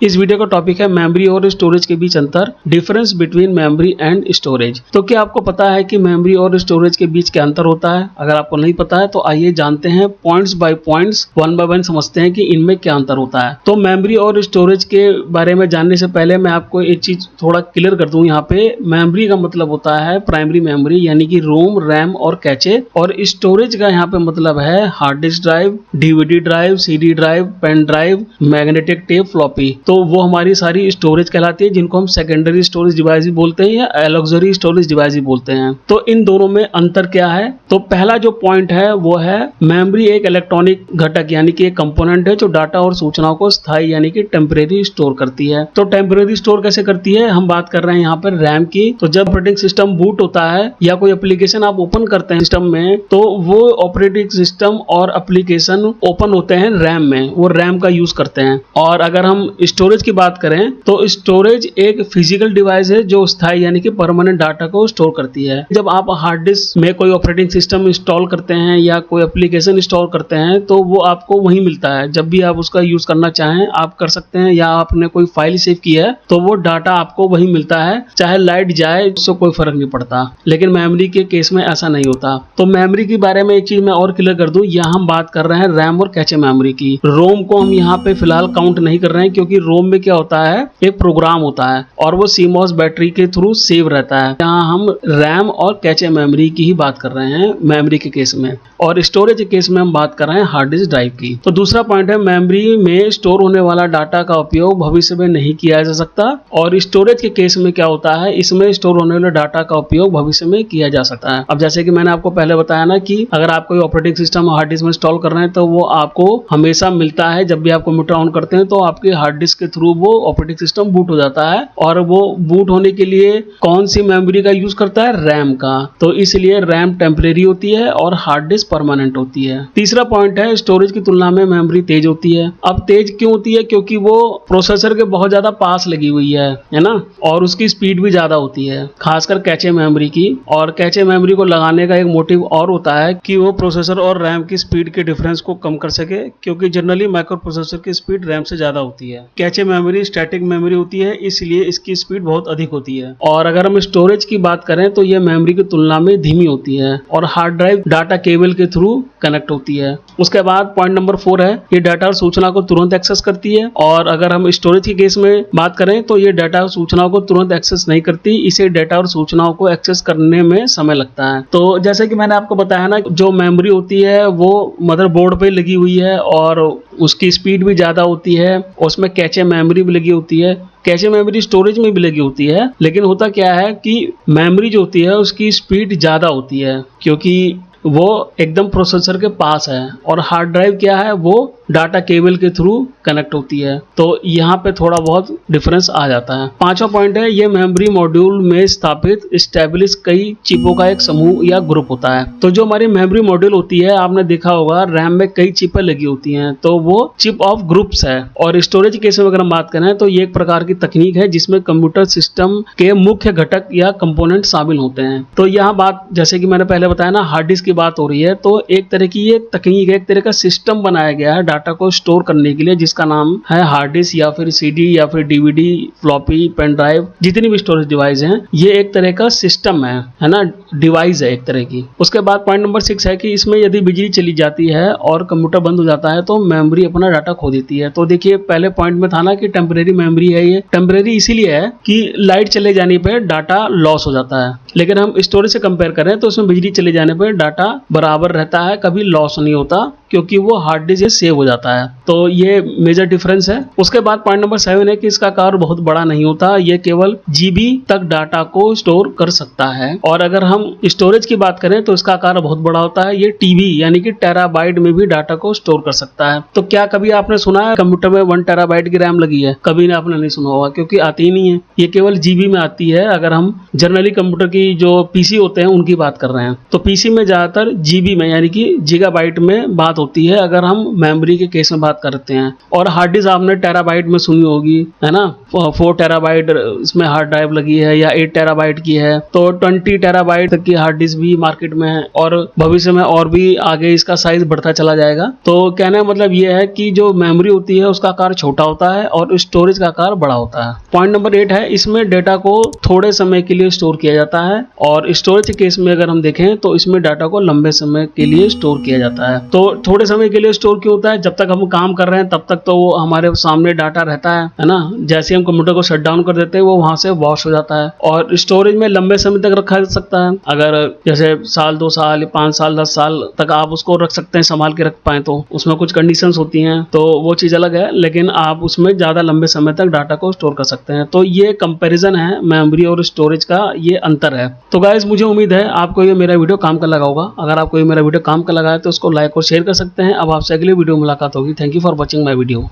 इस वीडियो का टॉपिक है मेमोरी और स्टोरेज के बीच अंतर, difference between memory and storage. तो क्या आपको पता है कि मेमोरी और स्टोरेज के बीच क्या अंतर होता है? अगर आपको नहीं पता है तो आइए जानते हैं, points by points, one by one समझते हैं कि इनमें क्या अंतर होता है। तो मेमोरी और स्टोरेज के बारे में जानने से पहले मैं आपको एक चीज थोड़ा क्लियर कर दूं। यहाँ पे मेमोरी का मतलब होता है प्राइमरी मेमोरी यानी कि रोम, रैम और कैचे, और स्टोरेज का यहाँ पे मतलब है hard disk drive, DVD drive, CD drive, pen drive, magnetic tape, floppy. तो वो हमारी सारी स्टोरेज कहलाती है, जिनको हम सेकेंडरी स्टोरेज डिवाइस भी बोलते हैं या ऑक्सिलरी स्टोरेज डिवाइस भी बोलते हैं। तो इन दोनों में अंतर क्या है? तो पहला जो पॉइंट है वो है मेमोरी एक इलेक्ट्रॉनिक घटक यानी कि एक कंपोनेंट है जो डाटा और सूचनाओं को स्थायी यानी कि टेम्परेरी स्टोर करती है। तो टेम्परेरी स्टोर कैसे करती है? हम बात कर रहे हैं यहाँ पर रैम की। तो जब ऑपरेटिंग सिस्टम बूट होता है या कोई एप्लीकेशन आप ओपन करते हैं सिस्टम में, तो वो ऑपरेटिंग सिस्टम और एप्लीकेशन ओपन होते हैं रैम में, वो रैम का यूज करते हैं। और अगर हम स्टोरेज की बात करें तो स्टोरेज एक फिजिकल डिवाइस है जो स्थायी यानी कि परमानेंट डाटा को स्टोर करती है। जब आप हार्ड डिस्क में कोई ऑपरेटिंग सिस्टम इंस्टॉल करते हैं या कोई एप्लीकेशन इंस्टॉल करते हैं तो वो आपको वहीं मिलता है। जब भी आप उसका यूज करना चाहें आप कर सकते हैं, या आपने कोई फाइल सेव की है तो वो डाटा आपको वहीं मिलता है, चाहे लाइट जाए उससे कोई फर्क नहीं पड़ता। लेकिन मेमोरी के केस में ऐसा नहीं होता। तो मेमोरी के बारे में एक चीज मैं और क्लियर कर दूं, यहाँ हम बात कर रहे हैं रैम और कैचे मेमोरी की। रोम को हम यहाँ पे फिलहाल काउंट नहीं कर रहे हैं, क्योंकि रोम में क्या होता है, एक प्रोग्राम होता है और वो सीमॉस बैटरी के थ्रू सेव रहता है। यहाँ हम रैम और कैचे मेमोरी की ही बात कर रहे हैं मेमोरी के केस में, और स्टोरेज के केस में हम बात कर रहे हैं हार्ड डिस्क ड्राइव की। तो दूसरा पॉइंट है, मेमोरी में स्टोर होने वाला डाटा का उपयोग भविष्य में नहीं किया जा सकता, और स्टोरेज के केस में क्या होता है, इसमें स्टोर होने वाले डाटा का उपयोग भविष्य में किया जा सकता है। अब जैसे कि मैंने आपको पहले बताया ना कि अगर आप कोई ऑपरेटिंग सिस्टम हार्ड डिस्क में इंस्टॉल कर रहे हैं तो वो आपको हमेशा मिलता है। जब भी आप कंप्यूटर ऑन करते हैं तो आपके हार्ड डिस्क के थ्रू वो ऑपरेटिंग सिस्टम बूट हो जाता है, और वो बूट होने के लिए कौन सी मेमोरी का यूज करता है? रैम का। तो इसलिए रैम टेम्परेरी होती है और हार्ड डिस्क परमानेंट होती है। तीसरा पॉइंट है, स्टोरेज की तुलना में मेमोरी तेज होती है। अब तेज क्यों होती है? क्योंकि वो प्रोसेसर के बहुत ज्यादा पास लगी हुई है ना, और उसकी स्पीड भी ज्यादा होती है, खासकर कैचे मेमोरी की। और कैचे मेमोरी को लगाने का एक मोटिव और होता है कि वो प्रोसेसर और रैम की स्पीड के डिफरेंस को कम कर सके, क्योंकि जनरली माइक्रो प्रोसेसर की स्पीड रैम से ज्यादा होती है। कैचे मेमोरी स्टैटिक मेमोरी होती है, इसलिए इसकी स्पीड बहुत अधिक होती है। और अगर हम स्टोरेज की बात करें तो ये मेमोरी की तुलना में धीमी होती है, और हार्ड ड्राइव डाटा केबल के थ्रू कनेक्ट होती है। उसके बाद पॉइंट नंबर 4 है, ये डाटा और सूचना को तुरंत एक्सेस करती है। और अगर हम स्टोरेज के केस में बात करें तो ये डाटा और सूचनाओं को तुरंत एक्सेस नहीं करती, इसे डाटा और सूचनाओं को एक्सेस करने में समय लगता है। तो जैसे कि मैंने आपको बताया ना, जो मेमोरी होती है वो मदरबोर्ड पे लगी हुई है और उसकी स्पीड भी ज्यादा होती है, उसमें कैचे मेमोरी भी लगी होती है। कैचे मेमोरी स्टोरेज में भी लगी होती है, लेकिन होता क्या है कि मेमोरी जो होती है उसकी स्पीड ज्यादा होती है, क्योंकि वो एकदम प्रोसेसर के पास है। और हार्ड ड्राइव क्या है, वो डाटा केबल के थ्रू कनेक्ट होती है। तो यहाँ पे थोड़ा बहुत डिफरेंस आ जाता है। पांचवा पॉइंट है, ये मेमोरी मॉड्यूल में स्थापित स्टेबलिश कई चिपों का एक समूह या ग्रुप होता है। तो जो हमारी मेमोरी मॉड्यूल होती है, आपने देखा होगा रैम में कई चिपें लगी होती हैं, तो वो चिप ऑफ ग्रुप्स है। और स्टोरेज केस में अगर हम बात करें तो ये एक प्रकार की तकनीक है जिसमें कंप्यूटर सिस्टम के मुख्य घटक या कंपोनेंट शामिल होते हैं। तो यहाँ बात, जैसे कि मैंने पहले बताया ना, हार्ड डिस्क की बात हो रही है, तो एक तरह की ये तकनीक है, एक तरह का सिस्टम बनाया गया है डाटा को स्टोर करने के लिए, जिसका नाम है हार्ड डिस्क या फिर सीडी या फिर डीवीडी, फ्लॉपी, पेन ड्राइव, जितनी भी स्टोरेज डिवाइस हैं, ये एक तरह का सिस्टम है ना, डिवाइस है एक तरह की। उसके बाद पॉइंट नंबर 6 है कि इसमें यदि बिजली चली जाती है और कंप्यूटर बंद हो जाता है तो मेमोरी अपना डाटा खो देती है। तो देखिए पहले पॉइंट में था ना कि टेम्परेरी मेमोरी है, ये टेम्परेरी इसीलिए है कि लाइट चले जाने पर डाटा लॉस हो जाता है। लेकिन हम स्टोरेज से कंपेयर करें तो उसमें बिजली चले जाने पर डाटा बराबर रहता है, कभी लॉस नहीं होता, क्योंकि वो हार्ड डिस्क से सेव हो जाता है। तो ये मेजर डिफरेंस है। उसके बाद पॉइंट नंबर 7 है कि इसका आकार बहुत बड़ा नहीं होता, ये केवल जीबी तक डाटा को स्टोर कर सकता है। और अगर हम स्टोरेज की बात करें तो इसका आकार बहुत बड़ा होता है, ये टीबी यानी कि टेराबाइट में भी डाटा को स्टोर कर सकता है। तो क्या कभी आपने सुना है कंप्यूटर में 1 टेराबाइट की रैम लगी है? कभी आपने नहीं सुना होगा, क्योंकि आती ही नहीं है, ये केवल जीबी में आती है। अगर हम जनरली कंप्यूटर की जो पीसी होते हैं उनकी बात कर रहे हैं। तो पीसी में ज़्यादातर जीबी में यानी कि गीगाबाइट में बात होती है अगर हम मेमोरी के केस में बात करते हैं। और हार्ड डिस्क आपने टेराबाइट में सुनी होगी, है ना, 4 टेराबाइट इसमें हार्ड ड्राइव लगी है या 8 टेराबाइट की है। तो 20 टेराबाइट तक की हार्ड डिस्क भी मार्केट में है और भविष्य में और भी आगे इसका साइज बढ़ता चला जाएगा। तो कहने का मतलब ये है कि जो मेमोरी होती है उसका आकार छोटा होता है और स्टोरेज का आकार बड़ा होता है। पॉइंट नंबर 8 है, इसमें डेटा को थोड़े समय के लिए स्टोर किया जाता है। और स्टोरेज के केस में अगर हम देखें तो इसमें डाटा को लंबे समय के लिए स्टोर किया जाता है। तो थोड़े समय के लिए स्टोर क्यों होता है? जब तक हम काम कर रहे हैं तब तक तो वो हमारे सामने डाटा रहता है ना। जैसे हम कंप्यूटर को शट डाउन कर देते हैं वो वहां से वॉश हो जाता है। और स्टोरेज में लंबे समय तक रखा जा सकता है, अगर जैसे साल 2 साल 5 साल 10 साल तक आप उसको रख सकते हैं, संभाल के रख पाए तो। उसमें कुछ कंडीशंस होती हैं तो वो चीज अलग है, लेकिन आप उसमें ज्यादा लंबे समय तक डाटा को स्टोर कर सकते हैं। तो ये कंपैरिजन है मेमोरी और स्टोरेज का, ये अंतर है। तो गाइस मुझे उम्मीद है आपको ये मेरा वीडियो काम का लगा होगा। अगर आपको ये मेरा वीडियो काम का लगा है तो उसको लाइक और शेयर कर सकते हैं। अब आपसे अगली वीडियो मुलाकात होगी। Thank you for watching my video.